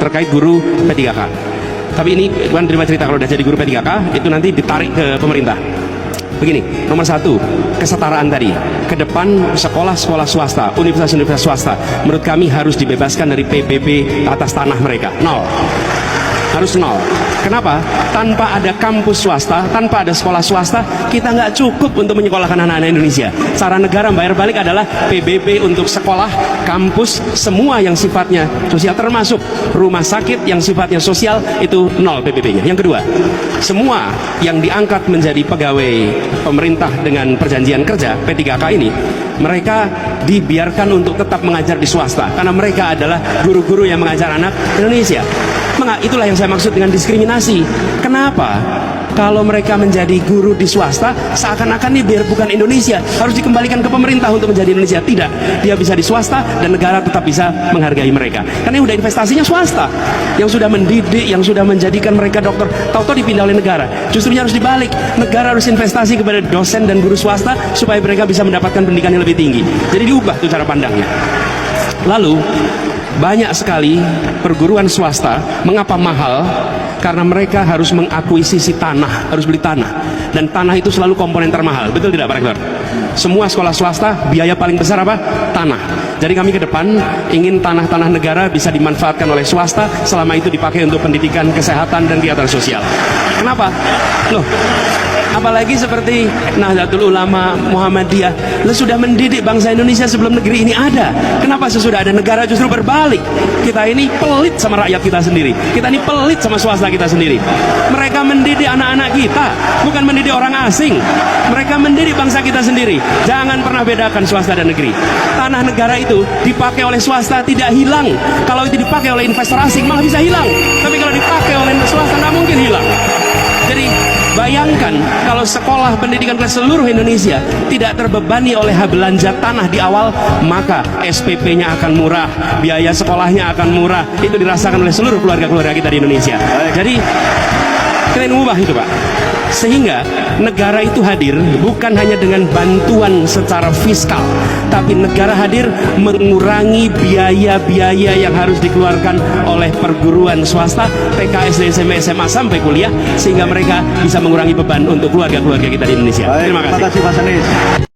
terkait guru P3K. Tapi ini bukan terima cerita kalau udah jadi guru P3K itu nanti ditarik ke pemerintah. Begini, nomor satu, kesetaraan tadi. Ke depan sekolah-sekolah swasta, universitas-universitas swasta, menurut kami harus dibebaskan dari PBB atas tanah mereka. Nol. Harus nol. Kenapa? Tanpa ada kampus swasta, tanpa ada sekolah swasta, kita nggak cukup untuk menyekolahkan anak-anak Indonesia. Cara negara bayar balik adalah PBB untuk sekolah, kampus, semua yang sifatnya sosial, termasuk rumah sakit yang sifatnya sosial, itu nol PBB-nya. Yang kedua, semua yang diangkat menjadi pegawai pemerintah dengan perjanjian kerja P3K ini, mereka dibiarkan untuk tetap mengajar di swasta karena mereka adalah guru-guru yang mengajar anak Indonesia. Itulah yang saya maksud dengan diskriminasi. Kenapa? Kalau mereka menjadi guru di swasta, seakan-akan ini biar bukan Indonesia, harus dikembalikan ke pemerintah untuk menjadi Indonesia. Tidak, dia bisa di swasta dan negara tetap bisa menghargai mereka. Karena udah investasinya swasta, yang sudah mendidik, yang sudah menjadikan mereka dokter, tahu-tahu dipindah oleh negara. Justrunya harus dibalik, negara harus investasi kepada dosen dan guru swasta supaya mereka bisa mendapatkan pendidikan yang lebih tinggi. Jadi diubah tuh cara pandangnya. Lalu banyak sekali perguruan swasta, mengapa mahal? Karena mereka harus mengakuisisi tanah, harus beli tanah. Dan tanah itu selalu komponen termahal, betul tidak Pak Rektor? Semua sekolah swasta, biaya paling besar apa? Tanah. Jadi kami ke depan ingin tanah-tanah negara bisa dimanfaatkan oleh swasta, selama itu dipakai untuk pendidikan, kesehatan, dan kegiatan sosial. Kenapa? Loh, apalagi seperti Nahdlatul Ulama, Muhammadiyah, sudah mendidik bangsa Indonesia sebelum negeri ini ada. Kenapa sesudah ada negara justru berbalik? Kita ini pelit sama rakyat kita sendiri. Kita ini pelit sama swasta kita sendiri. Mereka mendidik anak-anak kita, bukan mendidik orang asing. Mereka mendidik bangsa kita sendiri. Jangan pernah bedakan swasta dan negeri. Tanah negara itu dipakai oleh swasta tidak hilang. Kalau itu dipakai oleh investor asing malah bisa hilang. Tapi kalau dipakai oleh swasta nggak mungkin hilang. Jadi bayangkan kalau sekolah pendidikan ke seluruh Indonesia tidak terbebani oleh belanja tanah di awal, maka SPP-nya akan murah, biaya sekolahnya akan murah. Itu dirasakan oleh seluruh keluarga-keluarga kita di Indonesia. Jadi kita mengubah itu Pak, sehingga negara itu hadir bukan hanya dengan bantuan secara fiskal, tapi negara hadir mengurangi biaya-biaya yang harus dikeluarkan oleh perguruan swasta, TK, SD, SMP, SMA sampai kuliah, sehingga mereka bisa mengurangi beban untuk keluarga-keluarga kita di Indonesia. Baik, terima kasih Pak Anies.